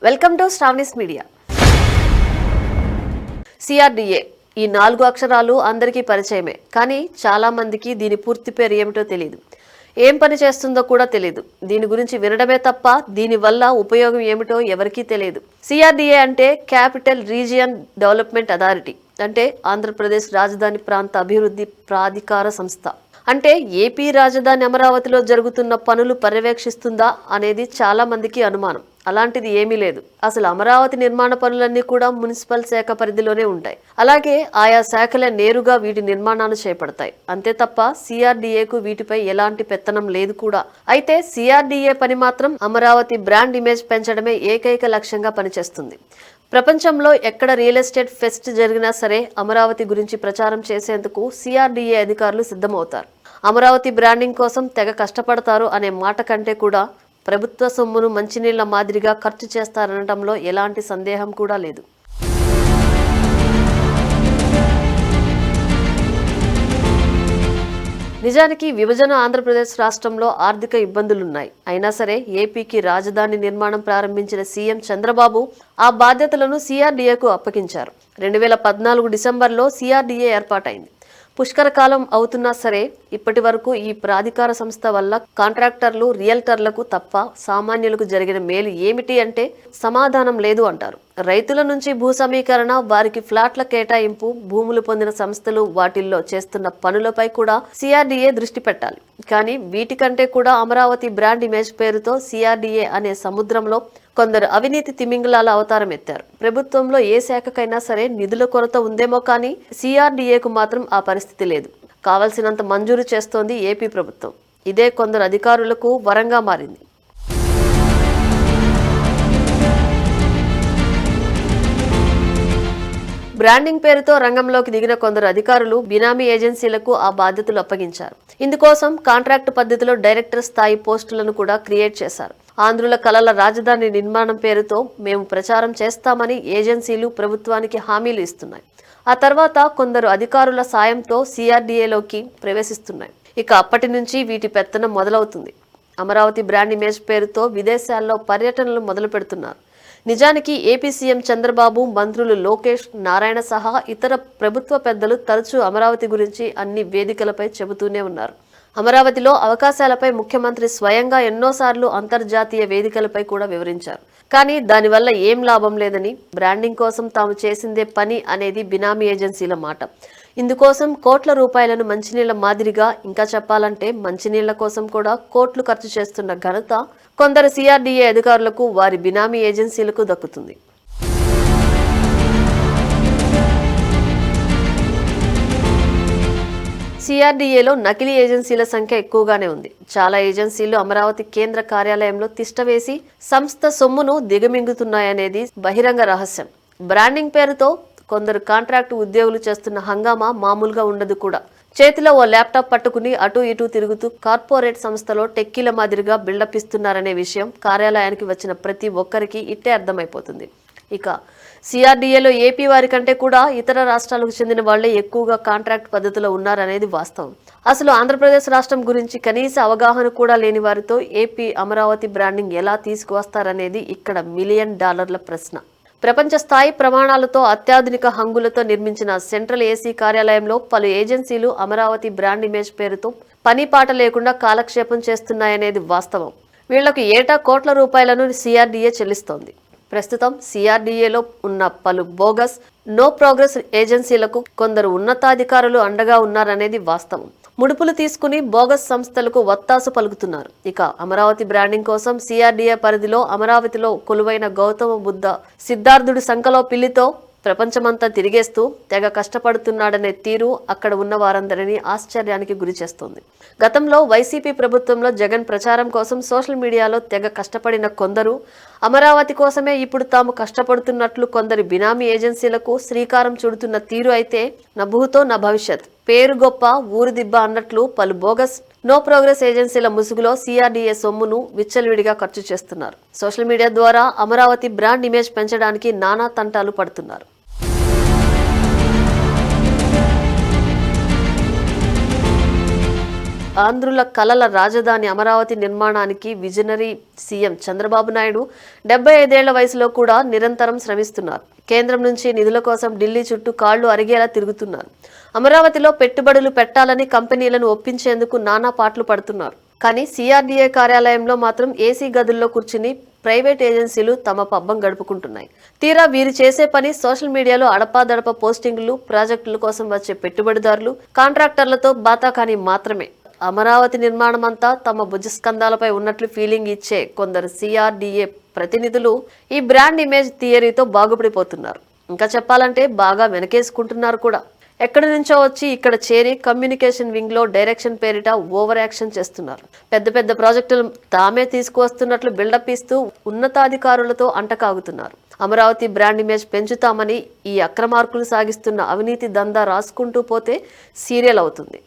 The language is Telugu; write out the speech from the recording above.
Welcome to Sravani's media. CRDA ఈ 4 అక్షరాలు అందరికీ పరిచయమే, కానీ చాలా మందికి దీని పూర్తి పేరు ఏమిటో తెలియదు. ఏం పని చేస్తుందో కూడా తెలియదు. దీని గురించి వినడమే తప్ప దీని వల్ల ఉపయోగం ఏమిటో ఎవరికీ తెలియదు. సిఆర్డిఏ అంటే క్యాపిటల్ రీజియన్ డెవలప్మెంట్ అథారిటీ, అంటే ఆంధ్రప్రదేశ్ రాజధాని ప్రాంత అభివృద్ధి ప్రాధికార సంస్థ. అంటే ఏపీ రాజధాని అమరావతిలో జరుగుతున్న పనులు పర్యవేక్షిస్తుందా అనేది చాలా మందికి అనుమానం. అలాంటిది ఏమీ లేదు. అసలు అమరావతి నిర్మాణ పనులన్నీ కూడా మున్సిపల్ శాఖ పరిధిలోనే ఉంటాయి. అలాగే ఆయా శాఖలే నేరుగా వీటి నిర్మాణాలు చేపడతాయి. అంతే తప్ప సిఆర్డిఏకు వీటిపై ఎలాంటి పెత్తనం లేదు కూడా. అయితే సిఆర్డిఏ పని మాత్రం అమరావతి బ్రాండ్ ఇమేజ్ పెంచడమే ఏకైక లక్ష్యంగా పనిచేస్తుంది. ప్రపంచంలో ఎక్కడ రియల్ ఎస్టేట్ ఫెస్ట్ జరిగినా సరే అమరావతి గురించి ప్రచారం చేసేందుకు సిఆర్డిఏ అధికారులు సిద్ధమవుతారు. అమరావతి బ్రాండింగ్ కోసం తెగ కష్టపడతారు అనే మాట కంటే కూడా ప్రభుత్వ సొమ్మును మంచినీళ్ల మాదిరిగా ఖర్చు చేస్తారనడంలో ఎలాంటి సందేహం కూడా లేదు. నిజానికి విభజన ఆంధ్రప్రదేశ్ రాష్ట్రంలో ఆర్థిక ఇబ్బందులున్నాయి. అయినా సరే ఏపీకి రాజధాని నిర్మాణం ప్రారంభించిన సీఎం చంద్రబాబు ఆ బాధ్యతలను సిఆర్డిఏకు అప్పగించారు. 2014 డిసెంబర్లో సిఆర్డిఏ ఏర్పాటైంది. పుష్కర కాలం అవుతున్నా సరే ఇప్పటి వరకు ఈ ప్రాధికార సంస్థ వల్ల కాంట్రాక్టర్లు, రియల్టర్లకు తప్ప సామాన్యులకు జరిగిన మేలు ఏమిటి అంటే సమాధానం లేదు అంటారు. రైతుల నుంచి భూ సమీకరణ, వారికి ఫ్లాట్ల కేటాయింపు, భూములు పొందిన సంస్థలు వాటిల్లో చేస్తున్న పనులపై కూడా సిఆర్డిఏ దృష్టి పెట్టాలి. కానీ వీటికంటే కూడా అమరావతి బ్రాండ్ ఇమేజ్ పేరుతో సిఆర్డిఏ అనే సముద్రంలో కొందరు అవినీతి తిమింగలాల అవతారం ఎత్తారు. ప్రభుత్వంలో ఏ శాఖకైనా సరే నిధుల కొరత ఉందేమో కానీ సిఆర్డిఏకు మాత్రం ఆ పరిస్థితి లేదు. కావలసినంత మంజూరు చేస్తోంది ఏపీ ప్రభుత్వం. ఇదే కొందరు అధికారులకు వరంగా మారింది. బ్రాండింగ్ పేరుతో రంగంలోకి దిగిన కొందరు అధికారులు బినామీ ఏజెన్సీలకు ఆ బాధ్యతలు అప్పగించారు. ఇందుకోసం కాంట్రాక్టు పద్ధతిలో డైరెక్టర్ స్థాయి పోస్టులను కూడా క్రియేట్ చేశారు. ఆంధ్రుల కలల రాజధాని నిర్మాణం పేరుతో మేము ప్రచారం చేస్తామని ఏజెన్సీలు ప్రభుత్వానికి హామీలు ఇస్తున్నాయి. ఆ తర్వాత కొందరు అధికారుల సాయంతో సిఆర్డిఏలోకి ప్రవేశిస్తున్నాయి. ఇక అప్పటి నుంచి వీటి పెత్తనం మొదలవుతుంది. అమరావతి బ్రాండ్ ఇమేజ్ పేరుతో విదేశాల్లో పర్యటనలు మొదలు పెడుతున్నారు. నిజానికి ఏపీ సీఎం చంద్రబాబు, మంత్రులు లోకేష్, నారాయణ సహా ఇతర ప్రభుత్వ పెద్దలు తరచూ అమరావతి గురించి అన్ని వేదికలపై చెబుతూనే ఉన్నారు. అమరావతిలో అవకాశాలపై ముఖ్యమంత్రి స్వయంగా ఎన్నోసార్లు అంతర్జాతీయ వేదికలపై కూడా వివరించారు. కానీ దానివల్ల ఏం లాభం లేదని, బ్రాండింగ్ కోసం తాము చేసిందే పని అనేది బినామీ ఏజెన్సీల మాట. ఇందుకోసం కోట్ల రూపాయలను మంచినీళ్ల మాదిరిగా, ఇంకా చెప్పాలంటే మంచినీళ్ల కోసం కూడా కోట్లు ఖర్చు చేస్తున్న ఘనత కొందరు సిఆర్డిఏ అధికారులకు, వారి బినామీ ఏజెన్సీలకు దక్కుతుంది. సిఆర్డిఏలో నకిలీ ఏజెన్సీల సంఖ్య ఎక్కువగానే ఉంది. చాలా ఏజెన్సీలు అమరావతి కేంద్ర కార్యాలయంలో తిష్టవేసి సంస్థ సొమ్మును దిగమింగుతున్నాయనేది బహిరంగ రహస్యం. బ్రాండింగ్ పేరుతో కొందరు కాంట్రాక్టు ఉద్యోగులు చేస్తున్న హంగామా మామూలుగా ఉండదు కూడా. చేతిలో ఓ ల్యాప్టాప్ పట్టుకుని అటు ఇటు తిరుగుతూ కార్పొరేట్ సంస్థలో టెక్కీల మాదిరిగా బిల్డప్ ఇస్తున్నారనే విషయం కార్యాలయానికి వచ్చిన ప్రతి ఒక్కరికి ఇట్టే అర్థమైపోతుంది. ఇక సిఆర్డిఏలో ఏపీ వారి కంటే కూడా ఇతర రాష్ట్రాలకు చెందిన వాళ్లే ఎక్కువగా కాంట్రాక్ట్ పద్ధతిలో ఉన్నారనేది వాస్తవం. అసలు ఆంధ్రప్రదేశ్ రాష్ట్రం గురించి కనీస అవగాహన కూడా లేని వారితో ఏపీ అమరావతి బ్రాండింగ్ ఎలా తీసుకువస్తారనేది ఇక్కడ $1 మిలియన్ ప్రశ్న. ప్రపంచ స్థాయి ప్రమాణాలతో అత్యాధునిక హంగులతో నిర్మించిన సెంట్రల్ ఏసీ కార్యాలయంలో పలు ఏజెన్సీలు అమరావతి బ్రాండ్ ఇమేజ్ పేరుతో పని పాట లేకుండా కాలక్షేపం చేస్తున్నాయనేది వాస్తవం. వీళ్లకు ఏటా కోట్ల రూపాయలను సిఆర్డిఏ చెల్లిస్తోంది. ప్రస్తుతం సిఆర్డిఏలో ఉన్న పలు బోగస్, నో ప్రోగ్రెస్ ఏజెన్సీలకు కొందరు ఉన్నతాధికారులు అండగా ఉన్నారనేది వాస్తవం. ముడుపులు తీసుకుని బోగస్ సంస్థలకు వత్తాసు పలుకుతున్నారు. ఇక అమరావతి బ్రాండింగ్ కోసం సిఆర్డిఏ పరిధిలో అమరావతిలో కొలువైన గౌతమ బుద్ధ సిద్ధార్థుడి సంకలో పిల్లితో ప్రపంచమంతా తిరిగేస్తూ తెగ కష్టపడుతున్నాడనే తీరు అక్కడ ఉన్న వారందరినీ ఆశ్చర్యానికి గురి చేస్తోంది. గతంలో వైసీపీ ప్రభుత్వంలో జగన్ ప్రచారం కోసం సోషల్ మీడియాలో తెగ కష్టపడిన కొందరు అమరావతి కోసమే ఇప్పుడు తాము కష్టపడుతున్నట్లు కొందరి బినామీ ఏజెన్సీలకు శ్రీకారం చుడుతున్న తీరు అయితే నభూతో నా భవిష్యత్, పేరు గొప్ప ఊరు దిబ్బ అన్నట్లు పలు బోగస్, నో ప్రోగ్రెస్ ఏజెన్సీల ముసుగులో సిఆర్డిఏ సొమ్మును విచ్చలవిడిగా ఖర్చు చేస్తున్నారు. సోషల్ మీడియా ద్వారా అమరావతి బ్రాండ్ ఇమేజ్ పెంచడానికి నానా తంటాలు పడుతున్నారు. ఆంధ్రుల కలల రాజధాని అమరావతి నిర్మాణానికి విజనరీ సీఎం చంద్రబాబు నాయుడు 75 వయసులో కూడా నిరంతరం శ్రమిస్తున్నారు. కేంద్రం నుంచి నిధుల కోసం ఢిల్లీ చుట్టూ కాళ్లు అరిగేలా తిరుగుతున్నారు. అమరావతిలో పెట్టుబడులు పెట్టాలని కంపెనీలను ఒప్పించేందుకు నానా పాట్లు పడుతున్నారు. కానీ సిఆర్డీఏ కార్యాలయంలో మాత్రం ఏసీ గదుల్లో కూర్చుని ప్రైవేట్ ఏజెన్సీలు తమ పబ్బం గడుపుకుంటున్నాయి. తీరా వీరు చేసే పని సోషల్ మీడియాలో అడపాదడప పోస్టింగులు, ప్రాజెక్టుల కోసం వచ్చే పెట్టుబడిదారులు, కాంట్రాక్టర్లతో బాతాకాని మాత్రమే. అమరావతి నిర్మాణం అంతా తమ భుజస్కంధాలపై ఉన్నట్లు ఫీలింగ్ ఇచ్చే కొందరు సిఆర్డీఏ ప్రతినిధులు ఈ బ్రాండ్ ఇమేజ్ థియరీతో బాగుపడిపోతున్నారు. ఇంకా చెప్పాలంటే బాగా వెనకేసుకుంటున్నారు కూడా. ఎక్కడి నుంచో వచ్చి ఇక్కడ చేరి కమ్యూనికేషన్ వింగ్ లో డైరెక్షన్ పేరిట ఓవర్ యాక్షన్ చేస్తున్నారు. పెద్ద పెద్ద ప్రాజెక్టులు తామే తీసుకువస్తున్నట్లు బిల్డప్ ఇస్తూ ఉన్నతాధికారులతో అంటకాగుతున్నారు. అమరావతి బ్రాండ్ ఇమేజ్ పెంచుతామని ఈ అక్రమార్కులు సాగిస్తున్న అవినీతి దందా రాసుకుంటూ పోతే సీరియల్ అవుతుంది.